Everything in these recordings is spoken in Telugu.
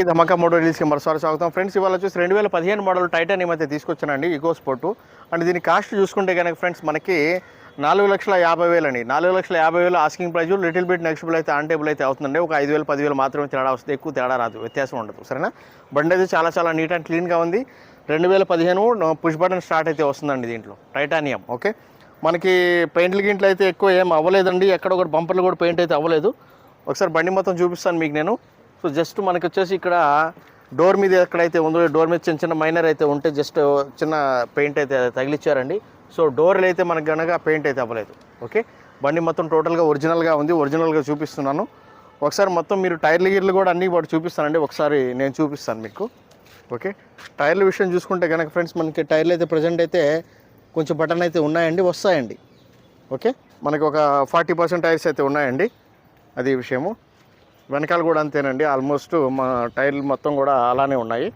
ధమాకా మోటో రీల్స్కి మరోసారి స్వాగతం ఫ్రెండ్స్. ఇవాళ వచ్చేసి 2015 మోడల్ టైటానియం అయితే తీసుకొచ్చానండి, ఈకో స్పోర్టు. అండ్ దీని కాస్ట్ చూసుకుంటే కనుక ఫ్రెండ్స్ మనకి 4,50,000 అండి. 4,50,000 ఆస్కింగ్ ప్రైజ్, లిటిల్ బిట్ నెక్స్టబుల్ అయితే ఆన్ టేబుల్ అయితే అవుతుందండి. ఒక 5,000 10,000 మాత్రమే తేడా వస్తుంది, ఎక్కువ తేడా రాదు, వ్యత్యాసం ఉండదు. సరేనా? బండి అయితే చాలా నీట్ అండ్ క్లీన్గా ఉంది. 2015 పుష్ బటన్ స్టార్ట్ అయితే వస్తుందండి దీంట్లో, టైటానియం. ఓకే, మనకి పెయింట్లు గింట్లు అయితే ఎక్కువ ఏం అవ్వలేదండి, ఎక్కడ ఒకటి బంపర్లు కూడా పెయింట్ అయితే అవ్వలేదు. ఒకసారి బండి మొత్తం చూపిస్తాను మీకు నేను. సో జస్ట్ మనకి వచ్చేసి ఇక్కడ డోర్ మీద ఎక్కడైతే ఉందో, డోర్ మీద చిన్న మైనర్ అయితే ఉంటే జస్ట్ చిన్న పెయింట్ అయితే తగిలిచ్చారండి. సో డోర్లు అయితే మనకు కనుక పెయింట్ అయితే అవ్వలేదు. ఓకే, బండి మొత్తం టోటల్గా ఒరిజినల్గా ఉంది, ఒరిజినల్గా చూపిస్తున్నాను. ఒకసారి మొత్తం మీరు టైర్లు గీర్లు కూడా అన్నీ వాటి చూపిస్తానండి, ఒకసారి నేను చూపిస్తాను మీకు. ఓకే, టైర్ల విషయం చూసుకుంటే కనుక ఫ్రెండ్స్ మనకి టైర్లు అయితే ప్రజెంట్ అయితే కొంచెం బటన్ అయితే ఉన్నాయండి, వస్తాయండి. ఓకే, మనకి ఒక 40% టైర్స్ అయితే ఉన్నాయండి, అది విషయము. వెనకాల కూడా అంతేనండి, ఆల్మోస్ట్ మా టైర్లు మొత్తం కూడా అలానే ఉన్నాయి.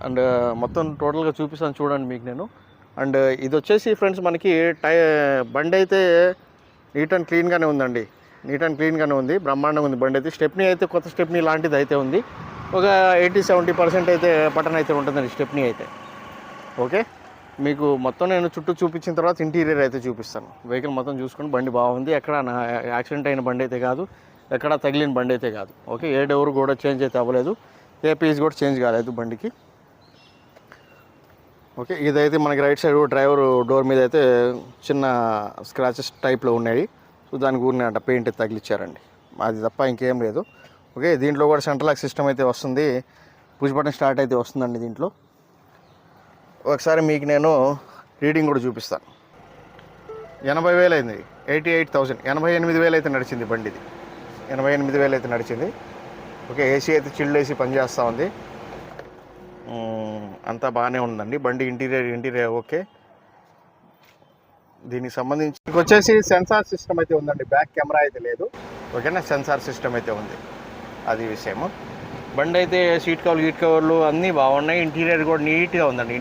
అండ్ మొత్తం టోటల్గా చూపిస్తాను చూడండి మీకు నేను. అండ్ ఇది వచ్చేసి ఫ్రెండ్స్ మనకి బండి అయితే నీట్ అండ్ క్లీన్గానే ఉందండి, నీట్ అండ్ క్లీన్గానే ఉంది, బ్రహ్మాండంగా ఉంది బండి అయితే. స్టెప్నీ అయితే కొత్త స్టెప్నీ లాంటిది అయితే ఉంది, ఒక 80-70% అయితే బటన్ అయితే ఉంటుందండి స్టెప్నీ అయితే. ఓకే, మీకు మొత్తం నేను చుట్టూ చూపించిన తర్వాత ఇంటీరియర్ అయితే చూపిస్తాను. వెహికల్ మొత్తం చూసుకుని బండి బాగుంది, ఎక్కడ యాక్సిడెంట్ అయిన బండి అయితే కాదు, ఎక్కడ తగిలిన బండి అయితే కాదు. ఓకే, ఏ డోర్ కూడా చేంజ్ అయితే అవ్వలేదు, ఏ పీస్ కూడా చేంజ్ కాలేదు బండికి. ఓకే, ఇదైతే మనకి రైట్ సైడ్ డ్రైవర్ డోర్ మీద అయితే చిన్న స్క్రాచెస్ టైప్లో ఉన్నాయి. సో దానికి ఊరినంట పెయింట్ తగిలిచ్చారండి, అది తప్ప ఇంకేం లేదు. ఓకే, దీంట్లో కూడా సెంట్రల్ లాక్ సిస్టమ్ అయితే వస్తుంది, పుష్ బటన్ స్టార్ట్ అయితే వస్తుందండి దీంట్లో. ఒకసారి మీకు నేను రీడింగ్ కూడా చూపిస్తాను. 80,000 అయింది, 88,000, 88,000 అయితే నడిచింది బండిది, 88,000 అయితే నడిచింది. ఓకే, ఏసీ అయితే చిల్డ్ ఏసీ పనిచేస్తూ ఉంది, అంతా బాగానే ఉందండి బండి. Interior okay. దీనికి సంబంధించి వచ్చేసి సెన్సార్ సిస్టమ్ అయితే ఉందండి, బ్యాక్ కెమెరా అయితే లేదు. ఓకేనా, సెన్సార్ సిస్టమ్ అయితే ఉంది, అది విషయము. బండి అయితే సీట్ కవర్లు అన్నీ బాగున్నాయి. ఇంటీరియర్ కూడా నీట్గా ఉందండి,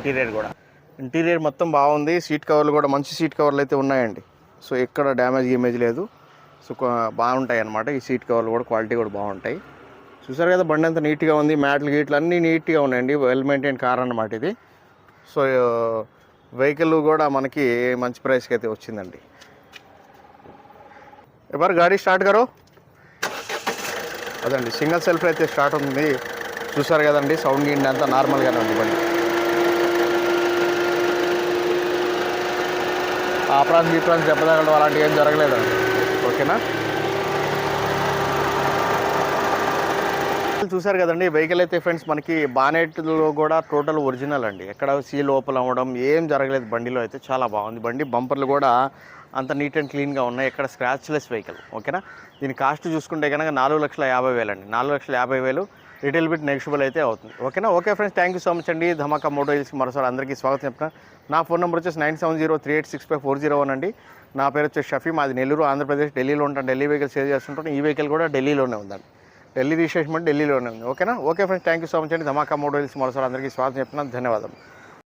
ఇంటీరియర్ మొత్తం బాగుంది. సీట్ కవర్లు కూడా మంచి సీట్ కవర్లు అయితే ఉన్నాయండి. సో ఎక్కడ డ్యామేజ్ లేదు. సో బాగుంటాయి అన్నమాట ఈ సీట్ కవర్లు కూడా, క్వాలిటీ కూడా బాగుంటాయి. చూసారు కదా బండి అంతా నీట్గా ఉంది, మ్యాట్లు గీట్లు అన్నీ నీట్గా ఉన్నాయండి, వెల్ మెయింటైన్ కార్ అన్నమాట ఇది. సో వెహికల్ కూడా మనకి మంచి ప్రైస్కి అయితే వచ్చిందండి. ఎవరు గాడి స్టార్ట్ గారు అదండి, సింగిల్ సెల్ఫ్ అయితే స్టార్ట్ ఉంది. చూసారు కదండి, సౌండ్ గిండి అంతా నార్మల్గానే ఉంది బండి. ఆప్రాన్స్ చెప్పదగడం అలాంటివి ఏం జరగలేదండి. ఓకేనా, చూసారు కదండి వెహికల్ అయితే ఫ్రెండ్స్ మనకి బానెట్లో కూడా టోటల్ ఒరిజినల్ అండి, ఎక్కడ సీల్ ఓపెన్ అవ్వడం ఏం జరగలేదు బండిలో అయితే. చాలా బాగుంది బండి, బంపర్లు కూడా అంత నీట్ అండ్ క్లీన్గా ఉన్నాయి, ఎక్కడ స్క్రాచ్లెస్ వెహికల్. ఓకేనా, దీని కాస్ట్ చూసుకుంటే కనుక 4,50,000 అండి, 4,50,000 లిటిల్ బిట్ నెగిషియబుల్ అయితే అవుతుంది. ఓకేనా. Okay friends, thank you so much అండి. ధమాకా మోటో రీల్స్కి మరోసారి అందరికీ స్వాగతం చెప్తాను. నా ఫోన్ నెంబర్ వచ్చేసి 9703865401 అండి. నా పేరు వచ్చేసి షఫీ, మాది నెల్లూరు ఆంధ్రప్రదేశ్, ఢిల్లీలో ఉంటాను. ఢిల్లీ వెహికల్ సేల్ చేస్తుంటాను. ఈ వెహికల్ కూడా ఢిల్లీలోనే ఉందండి, ఢిల్లీ రిజిస్ట్రేషన్ ఢిల్లీలోనే ఉంది. ఓకేనా. Okay friends, thank you so much అండి. ధమాకా మోటో రీల్స్ మరోసారి అందరికీ స్వాగతం చెప్తున్నాను. ధన్యవాదాలు.